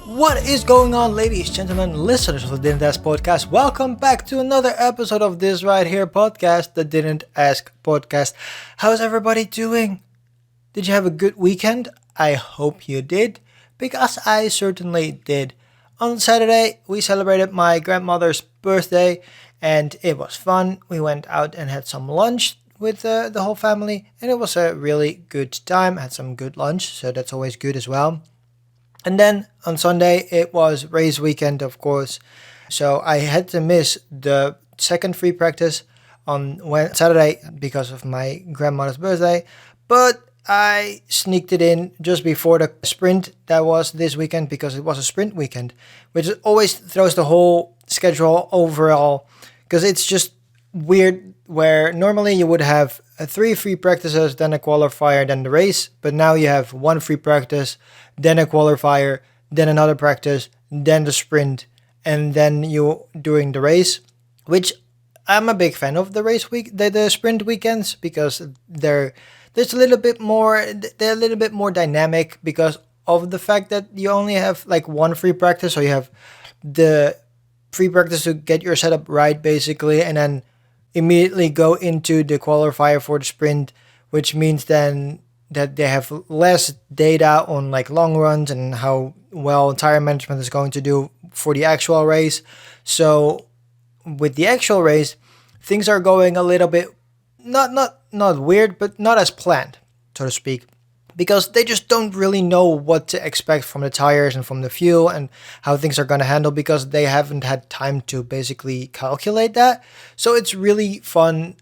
What is going on, ladies, gentlemen, listeners of the Didn't Ask podcast? Welcome back to another episode of this right here podcast, the Didn't Ask podcast. How's everybody doing? Did you have a good weekend? I hope you did, because I certainly did. On Saturday, we celebrated my grandmother's birthday, and it was fun. We went out and had some lunch with the whole family, and it was a really good time. Had some good lunch, so that's always good as well. And then on Sunday, it was race weekend, of course. So I had to miss the second free practice on Saturday because of my grandmother's birthday. But I sneaked it in just before the sprint that was this weekend, because it was a sprint weekend, which always throws the whole schedule overall, because it's just weird where normally you would have 3 free practices, then a qualifier, then the race. But now you have 1 free practice, then a qualifier, then another practice, then the sprint, and then you doing the race, which I'm a big fan of the race week, the sprint weekends, because they're a little bit more dynamic because of the fact that you only have like 1 free practice. So you have the free practice to get your setup right, basically, and then immediately go into the qualifier for the sprint, which means then that they have less data on like long runs and how well tire management is going to do for the actual race. So with the actual race, things are going a little bit not weird, but not as planned, so to speak, because they just don't really know what to expect from the tires and from the fuel and how things are going to handle, because they haven't had time to basically calculate that. So it's really fun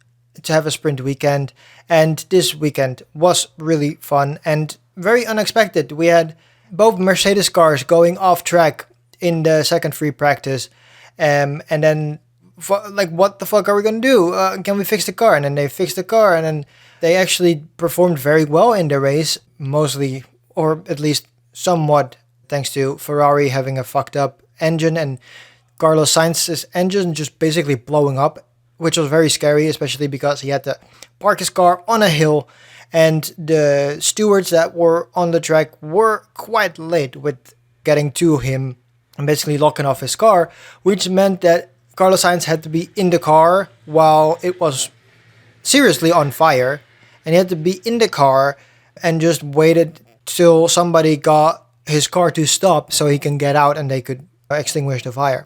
to have a sprint weekend, and this weekend was really fun and very unexpected. We had both Mercedes cars going off track in the second free practice, and then like, what the fuck are we gonna do? Can we fix the car? And then they fixed the car, and then they actually performed very well in the race, mostly, or at least somewhat, thanks to Ferrari having a fucked up engine and Carlos Sainz's engine just basically blowing up, which was very scary, especially because he had to park his car on a hill, and the stewards that were on the track were quite late with getting to him and basically locking off his car, which meant that Carlos Sainz had to be in the car while it was seriously on fire, and he had to be in the car and just waited till somebody got his car to stop so he can get out and they could extinguish the fire.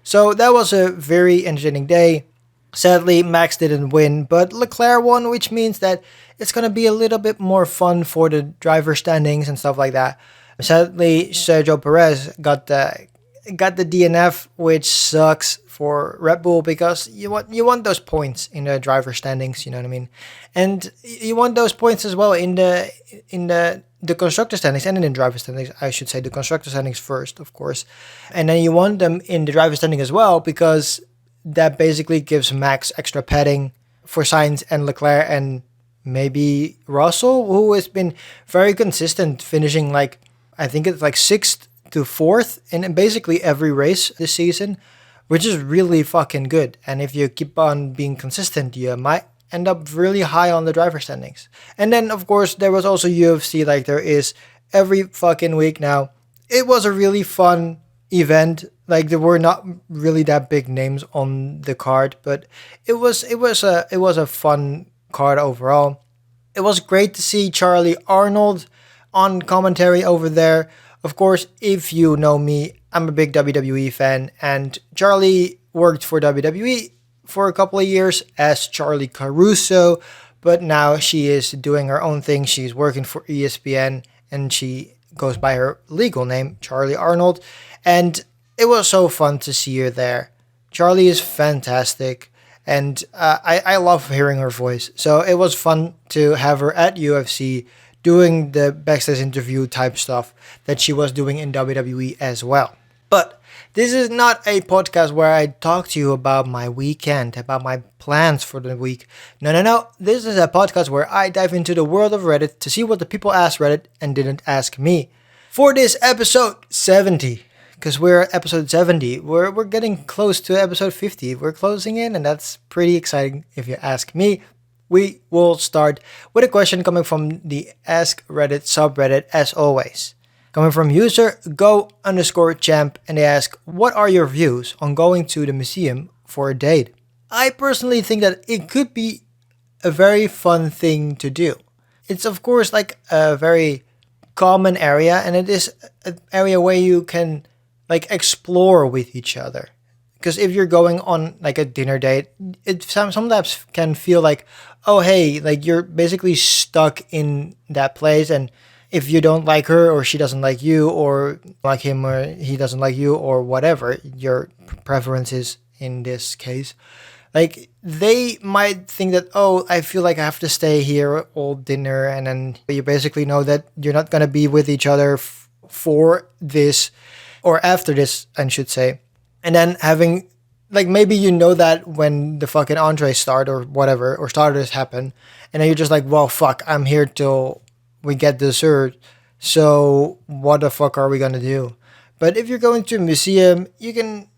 So that was a very entertaining day. Sadly, Max didn't win, but Leclerc won, which means that it's going to be a little bit more fun for the driver standings and stuff like that. Sadly, Sergio Perez got the DNF, which sucks for Red Bull, because you want those points in the driver standings, you know what I mean? And you want those points as well in the constructor standings and in the driver standings. I should say the constructor standings first, of course. And then you want them in the driver standing as well, because that basically gives Max extra padding for Sainz and Leclerc and maybe Russell, who has been very consistent, finishing like, I think it's like 6th to 4th in basically every race this season, which is really fucking good. And if you keep on being consistent, you might end up really high on the driver standings. And then, of course, there was also UFC, like there is every fucking week now. It was a really fun event. Like, there were not really that big names on the card, but it was a fun card overall. It was great to see Charlie Arnold on commentary over there. Of course, if you know me, I'm a big WWE fan, and Charlie worked for WWE for a couple of years as Charlie Caruso, but now she is doing her own thing. She's working for ESPN, and she goes by her legal name, Charlie Arnold, and it was so fun to see her there. Charlie is fantastic, and I love hearing her voice, so it was fun to have her at UFC doing the backstage interview type stuff that she was doing in WWE as well. But this is not a podcast where I talk to you about my weekend, about my plans for the week. No. This is a podcast where I dive into the world of Reddit to see what the people asked Reddit and didn't ask me. For this episode 70, because we're at episode 70, we're getting close to episode 50. We're closing in, and that's pretty exciting if you ask me. We will start with a question coming from the Ask Reddit subreddit, as always. Coming from user go underscore champ, and they ask, what are your views on going to the museum for a date? I personally think that it could be a very fun thing to do. It's of course like a very common area, and it is an area where you can like explore with each other. Because if you're going on like a dinner date, it sometimes can feel like, oh hey, like you're basically stuck in that place, and if you don't like her or she doesn't like you, or like him or he doesn't like you, or whatever your preference is in this case, like they might think that, oh, I feel like I have to stay here all dinner, and then you basically know that you're not gonna be with each other for this or after this, I should say. And then having like maybe you know that when the fucking entrees start or whatever or starters happen, and then you're just like, well, fuck, I'm here till we get dessert. So what the fuck are we gonna do? But if you're going to a museum, you can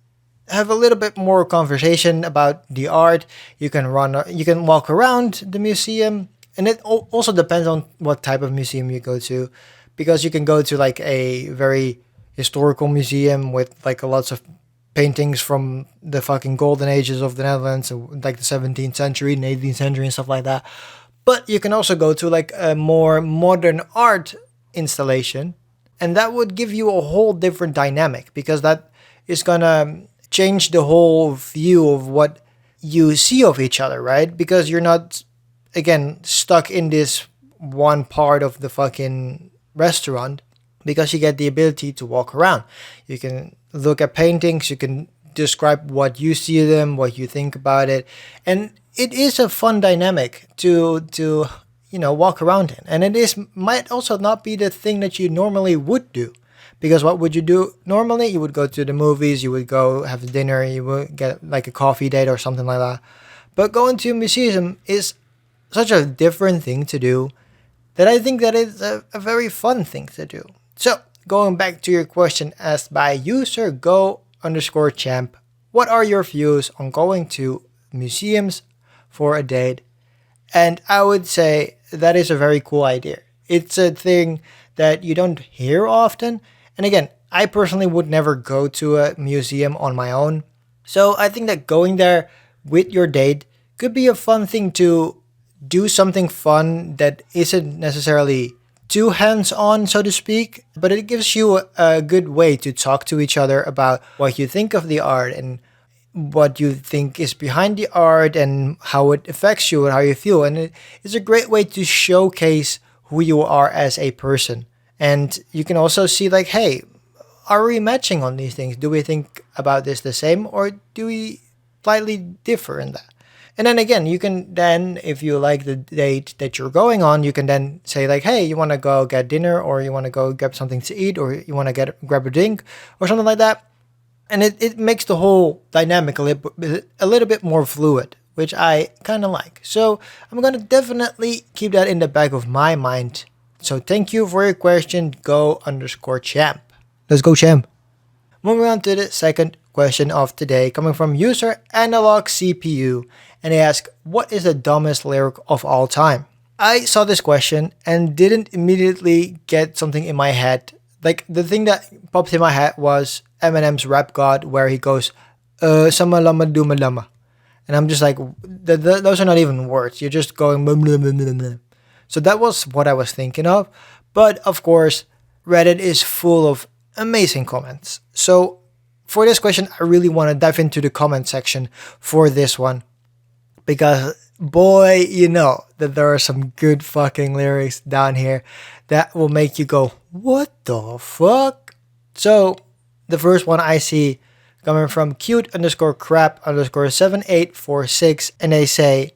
have a little bit more conversation about the art. You can you can walk around the museum, and it also depends on what type of museum you go to, because you can go to like a very historical museum with like lots of paintings from the fucking golden ages of the Netherlands, so like the 17th century and 18th century and stuff like that. But you can also go to like a more modern art installation, and that would give you a whole different dynamic, because that is gonna change the whole view of what you see of each other, right? Because you're not, again, stuck in this one part of the fucking restaurant, because you get the ability to walk around. You can look at paintings, you can describe what you see them, what you think about it, and it is a fun dynamic to walk around in. And it is might also not be the thing that you normally would do, because what would you do normally? You would go to the movies, you would go have dinner, you would get like a coffee date or something like that. But going to a museum is such a different thing to do, that I think that it's a very fun thing to do. So going back to your question asked by user go underscore champ, what are your views on going to museums for a date? And I would say that is a very cool idea. It's a thing that you don't hear often. And again, I personally would never go to a museum on my own. So I think that going there with your date could be a fun thing to do, something fun that isn't necessarily too hands-on, so to speak, but it gives you a good way to talk to each other about what you think of the art and what you think is behind the art and how it affects you and how you feel. And it's a great way to showcase who you are as a person. And you can also see like, hey, are we matching on these things? Do we think about this the same, or do we slightly differ in that? And then again, you can then, if you like the date that you're going on, you can then say like, hey, you want to go get dinner, or you want to go grab something to eat, or you want to grab a drink or something like that. And it makes the whole dynamic a little bit more fluid, which I kind of like. So I'm going to definitely keep that in the back of my mind. So thank you for your question, go underscore champ. Let's go, champ. Moving on to the second question of today, coming from user analog CPU, and they ask, what is the dumbest lyric of all time? I saw this question and didn't immediately get something in my head. Like, the thing that popped in my head was Eminem's Rap God, where he goes, sama lama duma lama. And I'm just like, those are not even words. You're just going, blah, blah, blah, blah, blah. So that was what I was thinking of. But of course, Reddit is full of amazing comments. So for this question, I really want to dive into the comment section for this one, because boy, you know that there are some good fucking lyrics down here that will make you go, what the fuck? So the first one I see coming from cute underscore crap underscore 7846, and they say,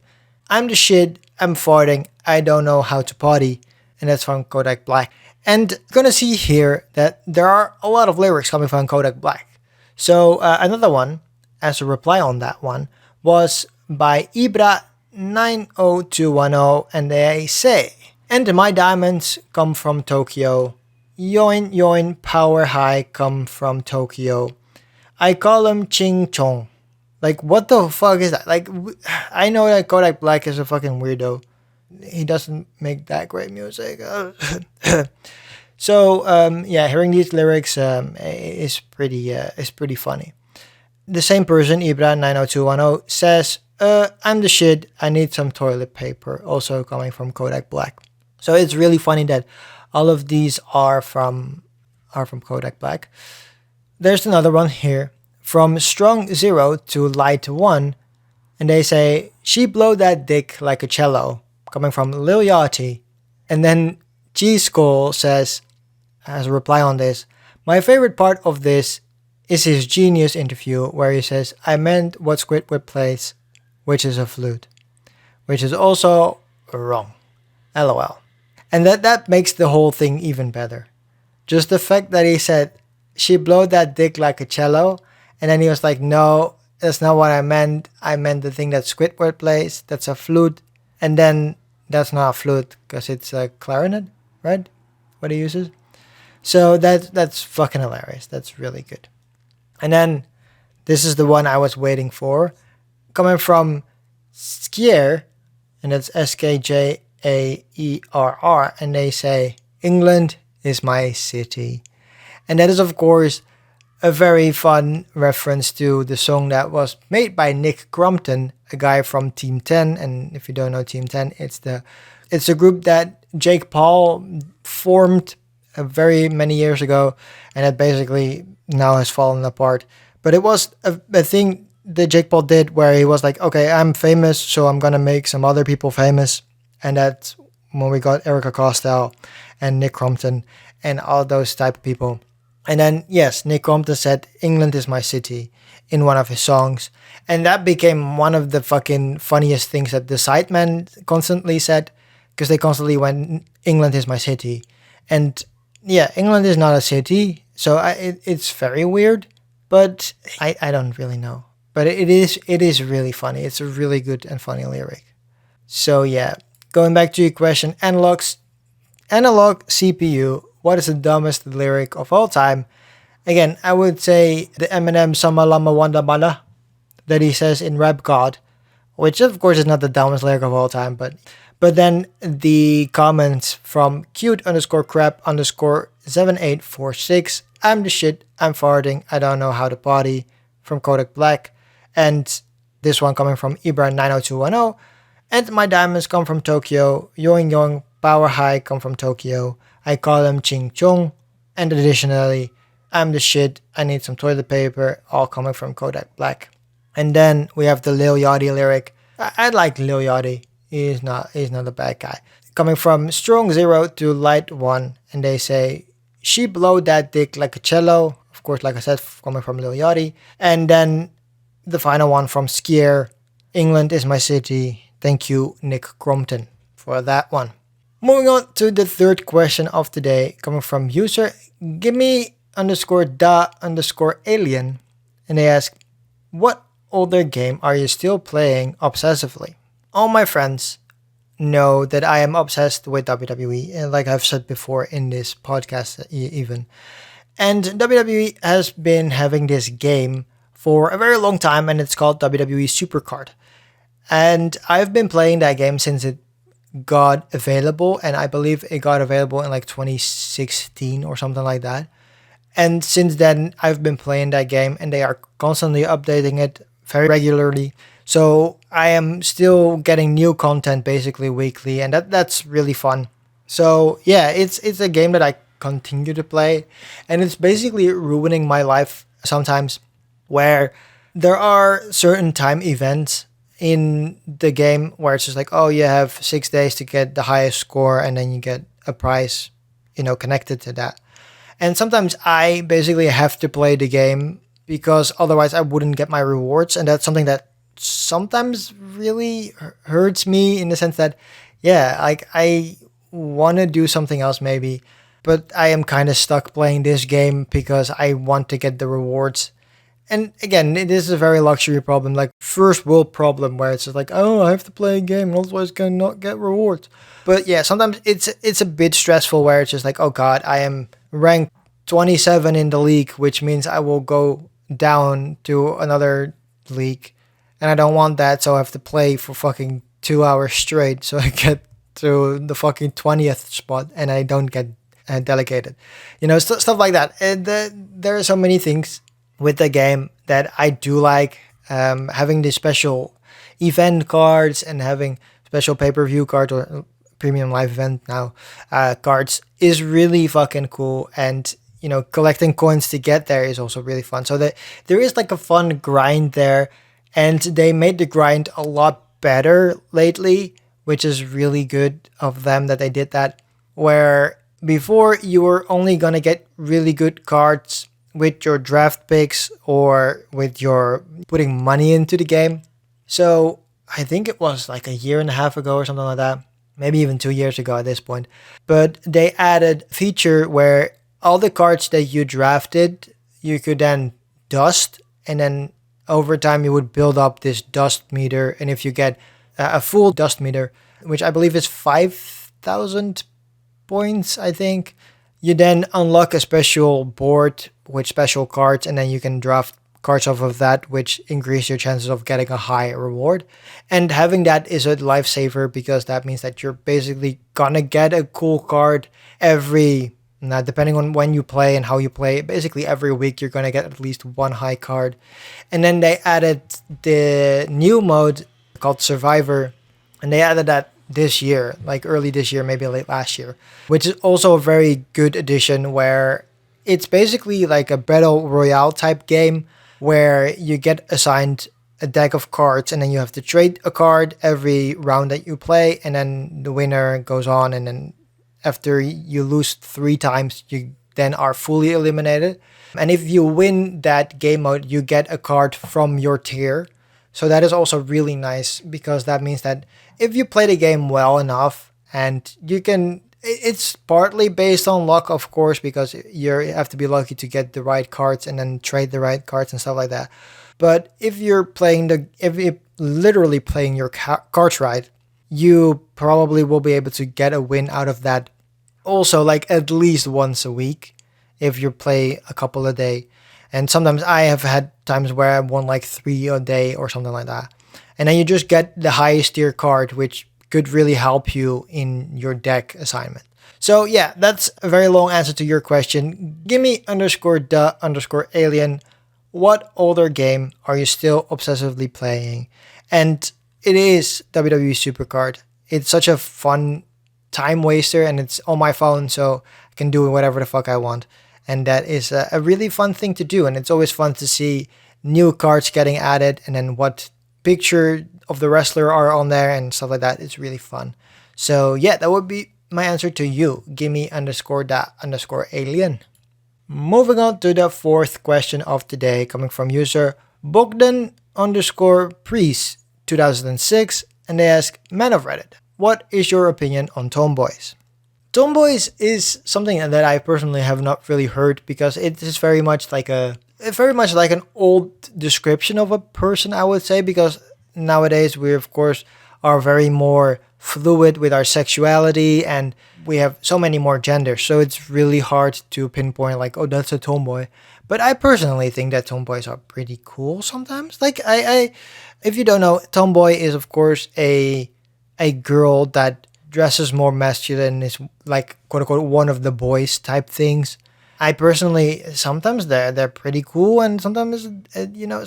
I'm the shit, I'm farting, I don't know how to potty. And that's from Kodak Black. And you're gonna see here that there are a lot of lyrics coming from Kodak Black. So another one, as a reply on that one, was by Ibra90210, and they say, and my diamonds come from Tokyo. Yoin yoin power high come from Tokyo. I call them Ching Chong. Like, what the fuck is that? Like, I know that Kodak Black is a fucking weirdo. He doesn't make that great music. So yeah, hearing these lyrics is pretty funny. The same person, Ibra90210, says, I'm the shit, I need some toilet paper, also coming from Kodak Black. So it's really funny that all of these are from Kodak Black. There's another one here, from Strong Zero to Light One, and they say, she blow that dick like a cello, coming from Lil Yachty. And then G Skull says, as a reply on this, my favorite part of this is his genius interview where he says, I meant what Squidward plays, which is a flute, which is also wrong. LOL. And that makes the whole thing even better. Just the fact that he said, she blowed that dick like a cello, and then he was like, no, that's not what I meant. I meant the thing that Squidward plays, that's a flute. And then that's not a flute, because it's a clarinet, right? What he uses. So that's fucking hilarious. That's really good. And then this is the one I was waiting for, coming from Skier, and it's Skjaerr, and they say, England is my city. And that is, of course, a very fun reference to the song that was made by Nick Crompton, a guy from Team 10. And if you don't know Team 10, it's a group that Jake Paul formed very many years ago, and it basically now has fallen apart. But it was a thing that Jake Paul did where he was like, okay, I'm famous, so I'm gonna make some other people famous. And that's when we got Erica Costello and Nick Crompton and all those type of people. And then, yes, Nick Crompton said, England is my city in one of his songs. And that became one of the fucking funniest things that the Sidemen constantly said, because they constantly went, England is my city. And yeah, England is not a city, so it's very weird, but I don't really know. But it is really funny. It's a really good and funny lyric. So yeah, going back to your question, analog CPU, what is the dumbest lyric of all time? Again, I would say the Eminem Sama Lama Wanda Mala that he says in Rap God, which of course is not the dumbest lyric of all time, but then the comments from cute_crap_7846, I'm the shit, I'm farting, I don't know how to potty, from Kodak Black, and this one coming from Ibra90210, and my diamonds come from Tokyo, Yoing Yong, Power High come from Tokyo, I call them Ching Chong, and additionally, I'm the shit, I need some toilet paper, all coming from Kodak Black. And then we have the Lil Yachty lyric. I like Lil Yachty. He's not a bad guy. Coming from Strong Zero to Light One, and they say, she blow that dick like a cello. Of course, like I said, coming from Lil Yachty. And then the final one from Skier, England is my city. Thank you, Nick Crompton, for that one. Moving on to the third question of the day, coming from user gimme_da_alien, and they ask, what older game are you still playing obsessively? All my friends know that I am obsessed with WWE, and like I've said before in this podcast even. And WWE has been having this game for a very long time, and it's called WWE Supercard. And I've been playing that game since it got available, and I believe it got available in like 2016 or something like that. And since then, I've been playing that game, and they are constantly updating it very regularly. So I am still getting new content basically weekly, and that's really fun. So yeah, it's a game that I continue to play, and it's basically ruining my life sometimes, where there are certain time events in the game where it's just like, oh, you have 6 days to get the highest score, and then you get a prize, connected to that. And sometimes I basically have to play the game because otherwise I wouldn't get my rewards, and that's something that sometimes really hurts me in the sense that, yeah, like I want to do something else maybe, but I am kind of stuck playing this game because I want to get the rewards. And again, it is a very luxury problem, like first world problem, where it's just like, oh, I have to play a game, otherwise I cannot get rewards. But yeah, sometimes it's a bit stressful where it's just like, oh god, I am ranked 27 in the league, which means I will go down to another league, and I don't want that, so I have to play for fucking 2 hours straight so I get to the fucking 20th spot, and I don't get delegated. Stuff like that. And there are so many things with the game that I do like. Having the special event cards and having special pay-per-view cards or premium live event now cards is really fucking cool. And collecting coins to get there is also really fun. So there is like a fun grind there, and they made the grind a lot better lately, which is really good of them that they did that. Where before you were only gonna get really good cards with your draft picks or with your putting money into the game. So I think it was like a year and a half ago or something like that, maybe even 2 years ago at this point. But they added feature where all the cards that you drafted, you could then dust, and then over time you would build up this dust meter. And if you get a full dust meter, which I believe is 5,000 points, I think, you then unlock a special board with special cards, and then you can draft cards off of that, which increase your chances of getting a high reward. And having that is a lifesaver, because that means that you're basically gonna get a cool card every, now depending on when you play and how you play, basically every week you're gonna get at least one high card. And then they added the new mode called Survivor, and they added that this year, like early this year, maybe late last year, which is also a very good addition, where it's basically like a battle royale type game where you get assigned a deck of cards, and then you have to trade a card every round that you play, and then the winner goes on, and then after you lose 3 times, you then are fully eliminated. And if you win that game mode, you get a card from your tier. So that is also really nice, because that means that if you play the game well enough, and you can, it's partly based on luck, of course, because you have to be lucky to get the right cards and then trade the right cards and stuff like that. But if you're literally playing your cards right, you probably will be able to get a win out of that. Also, like at least once a week, if you play a couple a day. And sometimes I have had times where I won like 3 a day or something like that. And then you just get the highest tier card, which could really help you in your deck assignment. So yeah, that's a very long answer to your question. Gimme_the_alien. What older game are you still obsessively playing? And it is WWE Supercard. It's such a fun time waster, and it's on my phone, so I can do whatever the fuck I want. And that is a really fun thing to do. And it's always fun to see new cards getting added, and then what picture of the wrestler are on there and stuff like that. It's really fun. So yeah, that would be my answer to you. Gimme_the_alien. Moving on to the 4th question of today, coming from user Bogdan_priest 2006. And they ask, man of Reddit, what is your opinion on Tomboys? Tomboys is something that I personally have not really heard, because it is very much like an old description of a person, I would say, because nowadays we of course are very more fluid with our sexuality, and we have so many more genders, so it's really hard to pinpoint like, oh, that's a tomboy. But I personally think that tomboys are pretty cool sometimes. Like I if you don't know, tomboy is of course a girl that dresses more masculine, is like quote unquote one of the boys type things. I personally, sometimes they're pretty cool, and sometimes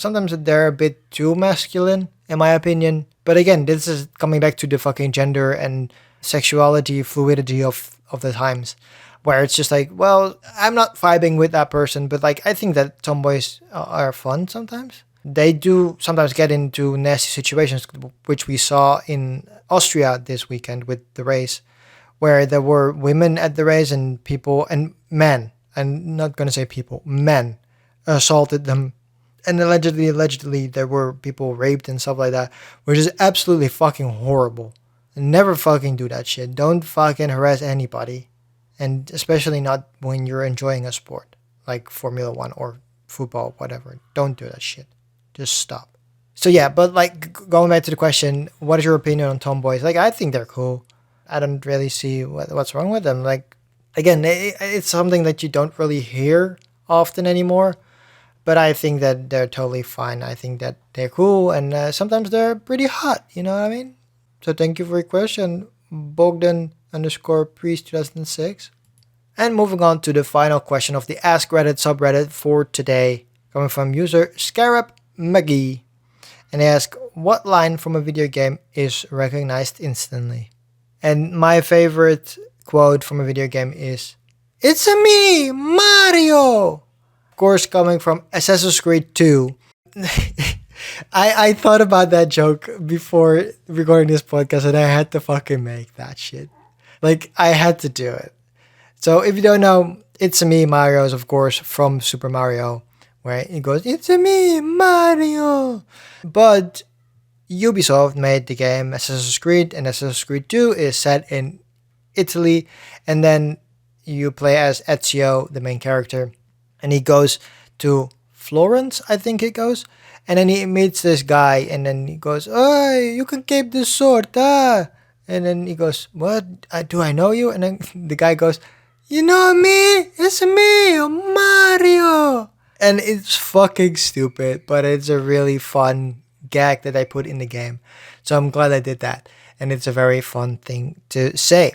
sometimes they're a bit too masculine in my opinion. But again, this is coming back to the fucking gender and sexuality fluidity of the times, where it's just like, well, I'm not vibing with that person, but like I think that tomboys are fun sometimes. They do sometimes get into nasty situations, which we saw in Austria this weekend with the race, where there were women at the race and people and men, I'm not going to say people, men assaulted them. And allegedly there were people raped and stuff like that, which is absolutely fucking horrible. Never fucking do that shit. Don't fucking harass anybody. And especially not when you're enjoying a sport like Formula 1 or football, whatever. Don't do that shit. Just stop. So yeah, but like going back to the question, what is your opinion on tomboys? Like, I think they're cool. I don't really see what's wrong with them. Like, again, it's something that you don't really hear often anymore, but I think that they're totally fine. I think that they're cool, and sometimes they're pretty hot. You know what I mean? So thank you for your question, Bogdan_priest 2006. And moving on to the final question of the Ask Reddit subreddit for today, coming from user Scarab McGee. And they ask, what line from a video game is recognized instantly? And my favorite quote from a video game is, "It's a me, Mario!" Of course, coming from Assassin's Creed 2. I thought about that joke before recording this podcast and I had to fucking make that shit. Like, I had to do it. So if you don't know, It's a Me, Mario is of course from Super Mario, where he goes, "It's a me, Mario!" But Ubisoft made the game Assassin's Creed, and Assassin's Creed 2 is set in Italy, and then you play as Ezio, the main character, and he goes to Florence, I think it goes, and then he meets this guy, and then he goes, "Hey, you can keep this sword, ah!" And then he goes, "What? Do I know you?" And then the guy goes, "You know me? It's me, Mario!" And it's fucking stupid, but it's a really fun gag that I put in the game. So I'm glad I did that. And it's a very fun thing to say.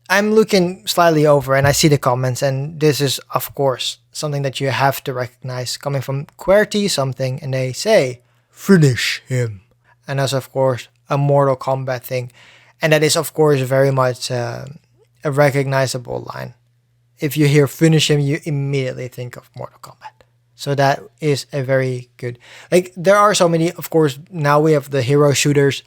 I'm looking slightly over and I see the comments, and this is of course something that you have to recognize, coming from QWERTY something, and they say, "Finish him." And that's of course a Mortal Kombat thing. And that is of course very much a recognizable line. If you hear "finish him," you immediately think of Mortal Kombat. So that is a very good, like, there are so many, of course, now we have the hero shooters,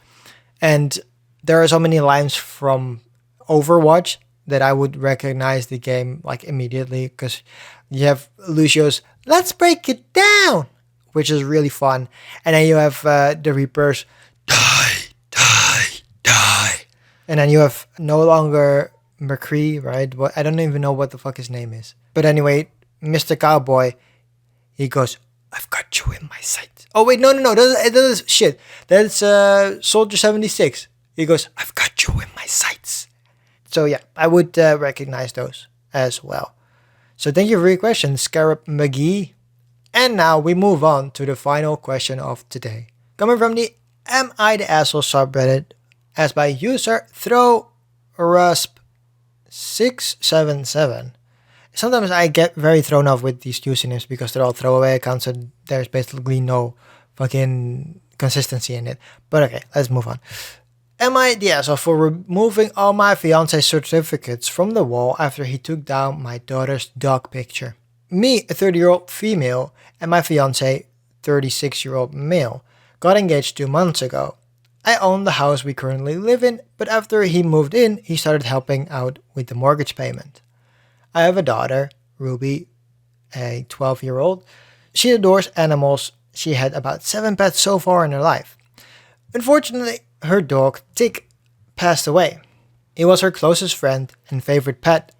and there are so many lines from Overwatch that I would recognize the game like immediately, because you have Lucio's "Let's break it down," which is really fun. And then you have the Reapers, "Die, die, die." And then you have no longer McCree, right? I don't even know what the fuck his name is. But anyway, Mr. Cowboy, he goes, "I've got you in my sights." Oh wait, no. That is shit. That's Soldier 76. He goes, "I've got you in my sights." So yeah, I would recognize those as well. So thank you for your question, Scarab McGee. And now we move on to the final question of today, coming from the Am I the Asshole subreddit, asked by user ThrowRusp677. Sometimes I get very thrown off with these usernames because they're all throwaway accounts and there's basically no fucking consistency in it. But okay, let's move on. Am I the asshole for removing all my fiance's certificates from the wall after he took down my daughter's dog picture? Me, a 30-year-old female, and my fiance, 36-year-old male, got engaged 2 months ago. I own the house we currently live in, but after he moved in, he started helping out with the mortgage payment. I have a daughter, Ruby, a 12-year-old. She adores animals. She had about 7 pets so far in her life. Unfortunately, her dog, Tick, passed away. He was her closest friend and favorite pet.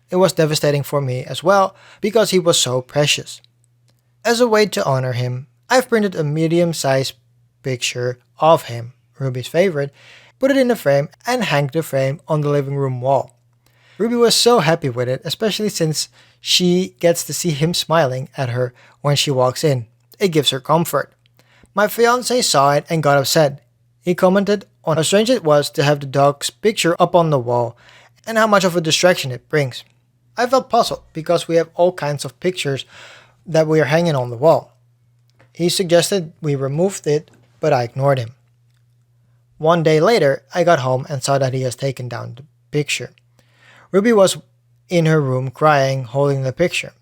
It was devastating for me as well because he was so precious. As a way to honor him, I've printed a medium-sized picture of him, Ruby's favorite, put it in a frame and hanged the frame on the living room wall. Ruby was so happy with it, especially since she gets to see him smiling at her when she walks in. It gives her comfort. My fiancé saw it and got upset. He commented on how strange it was to have the dog's picture up on the wall and how much of a distraction it brings. I felt puzzled because we have all kinds of pictures that we are hanging on the wall. He suggested we removed it, but I ignored him. One day later, I got home and saw that he has taken down the picture. Ruby was in her room crying, holding the picture.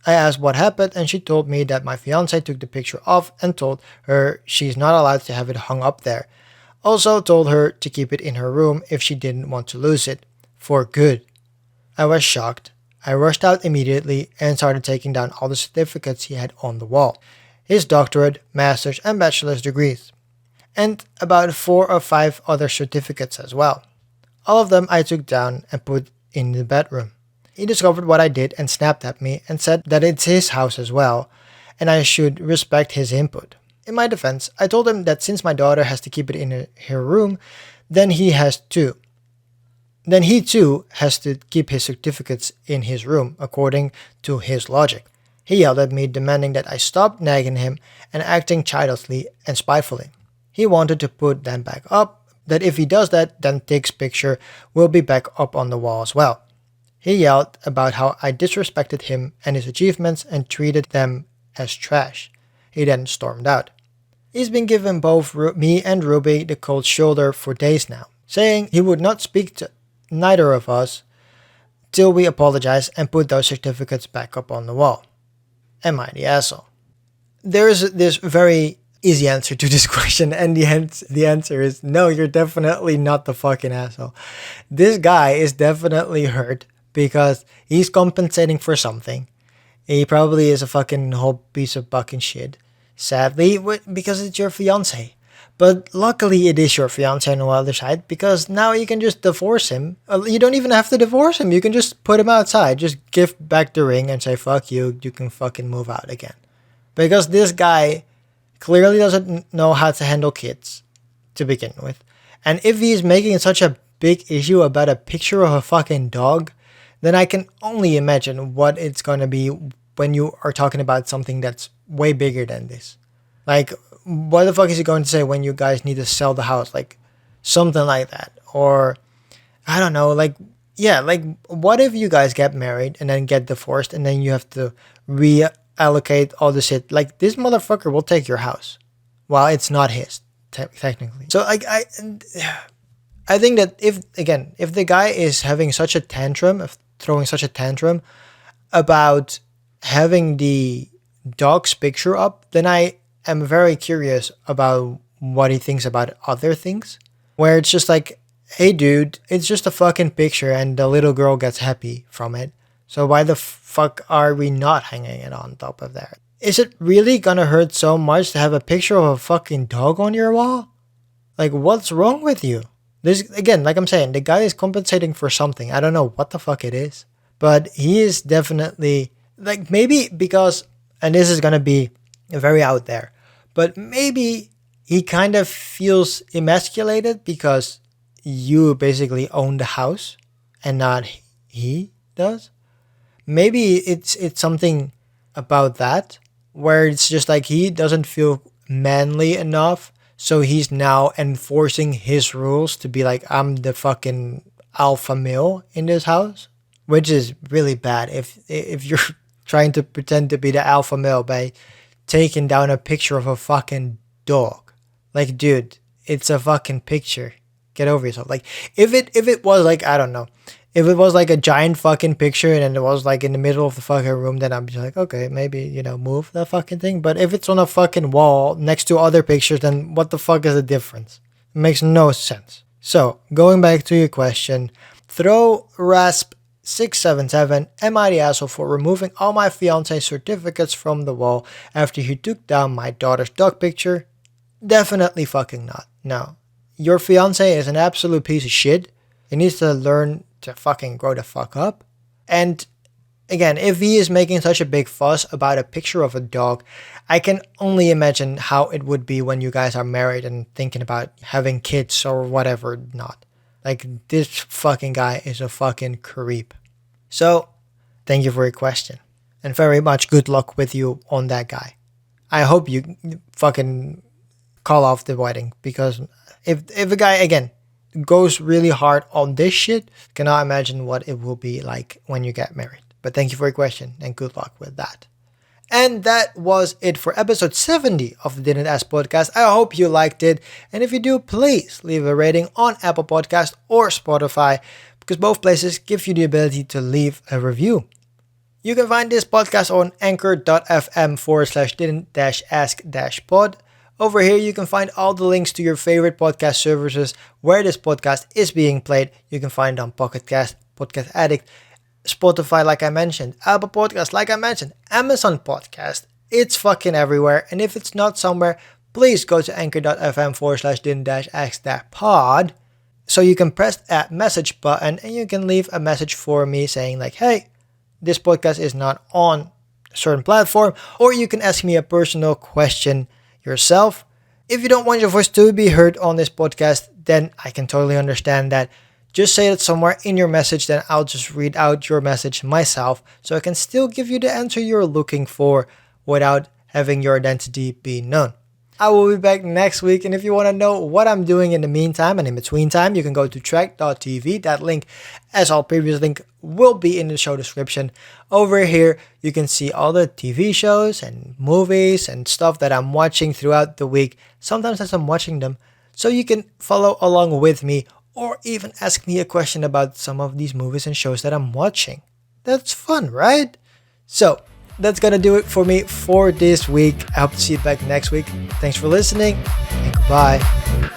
I asked what happened and she told me that my fiancé took the picture off and told her she's not allowed to have it hung up there. Also told her to keep it in her room if she didn't want to lose it, for good. I was shocked. I rushed out immediately and started taking down all the certificates he had on the wall. His doctorate, master's and bachelor's degrees. And about 4 or 5 other certificates as well. All of them I took down and put in the bedroom. He discovered what I did and snapped at me and said that it's his house as well, and I should respect his input. In my defense, I told him that since my daughter has to keep it in her room, then he too has to keep his certificates in his room, according to his logic. He yelled at me, demanding that I stop nagging him and acting childishly and spitefully. He wanted to put them back up, that if he does that, then Tick's picture will be back up on the wall as well. He yelled about how I disrespected him and his achievements and treated them as trash. He then stormed out. He's been giving both me and Ruby the cold shoulder for days now, saying he would not speak to neither of us till we apologize and put those certificates back up on the wall. Am I the asshole? There's this very easy answer to this question, and the answer is no, you're definitely not the fucking asshole. This guy is definitely hurt because he's compensating for something. He probably is a fucking whole piece of fucking shit. Sadly, because it's your fiance. But luckily it is your fiance on the other side, because now you can just divorce him. You don't even have to divorce him. You can just put him outside. Just give back the ring and say, fuck you. You can fucking move out again. Because this guy clearly doesn't know how to handle kids to begin with. And if he's making such a big issue about a picture of a fucking dog, then I can only imagine what it's going to be when you are talking about something that's way bigger than this. Like, what the fuck is he going to say when you guys need to sell the house? Like, something like that. Or, I don't know, like, yeah, like, what if you guys get married and then get divorced and then you have to reallocate all the shit? Like, this motherfucker will take your house. Well, it's not his, technically. So, like, I think that if the guy is having such a tantrum, throwing such a tantrum about having the dog's picture up, then I am very curious about what he thinks about other things. Where it's just like, hey dude, it's just a fucking picture and the little girl gets happy from it. So why the fuck are we not hanging it on top of that? Is it really gonna hurt so much to have a picture of a fucking dog on your wall? Like, what's wrong with you? This, again, like I'm saying, the guy is compensating for something. I don't know what the fuck it is. But he is definitely, like, maybe because, and this is gonna be very out there, but maybe he kind of feels emasculated because you basically own the house and not he does. Maybe it's something about that, where it's just like he doesn't feel manly enough, so he's now enforcing his rules to be like, I'm the fucking alpha male in this house, which is really bad if you're trying to pretend to be the alpha male by taking down a picture of a fucking dog. Like, dude, it's a fucking picture. Get over yourself. Like, if it was like, I don't know, if it was like a giant fucking picture and it was like in the middle of the fucking room, then I'd be like, okay, maybe, move the fucking thing. But if it's on a fucking wall next to other pictures, then what the fuck is the difference? It makes no sense. So, going back to your question, throw rasp 677, am I the asshole for removing all my fiance's certificates from the wall after he took down my daughter's dog picture? Definitely fucking not. No. Your fiance is an absolute piece of shit. He needs to learn to fucking grow the fuck up. And again, if he is making such a big fuss about a picture of a dog, I can only imagine how it would be when you guys are married and thinking about having kids or whatever not. Like, this fucking guy is a fucking creep. So, thank you for your question. And very much good luck with you on that guy. I hope you fucking call off the wedding, because if a guy, again, goes really hard on this shit, cannot imagine what it will be like when you get married. But thank you for your question and good luck with that. And that was it for episode 70 of the Didn't Ask podcast. I hope you liked it. And if you do, please leave a rating on Apple Podcast or Spotify, because both places give you the ability to leave a review. You can find this podcast on anchor.fm/didn't-ask-pod. Over here, you can find all the links to your favorite podcast services where this podcast is being played. You can find it on Pocket Cast, Podcast Addict, Spotify, like I mentioned, Apple Podcasts, like I mentioned, Amazon Podcast. It's fucking everywhere. And if it's not somewhere, please go to anchor.fm/didn't-ask-pod. So you can press that message button and you can leave a message for me saying like, hey, this podcast is not on a certain platform. Or you can ask me a personal question yourself. If you don't want your voice to be heard on this podcast, then I can totally understand that. Just say it somewhere in your message, then I'll just read out your message myself, so I can still give you the answer you're looking for without having your identity be known. I will be back next week. And if you want to know what I'm doing in the meantime and in between time, you can go to track.tv. That link, as all previous link, will be in the show description. Over here, you can see all the TV shows and movies and stuff that I'm watching throughout the week, sometimes as I'm watching them. So you can follow along with me or even ask me a question about some of these movies and shows that I'm watching. That's fun, right? So that's gonna do it for me for this week. I hope to see you back next week. Thanks for listening and goodbye.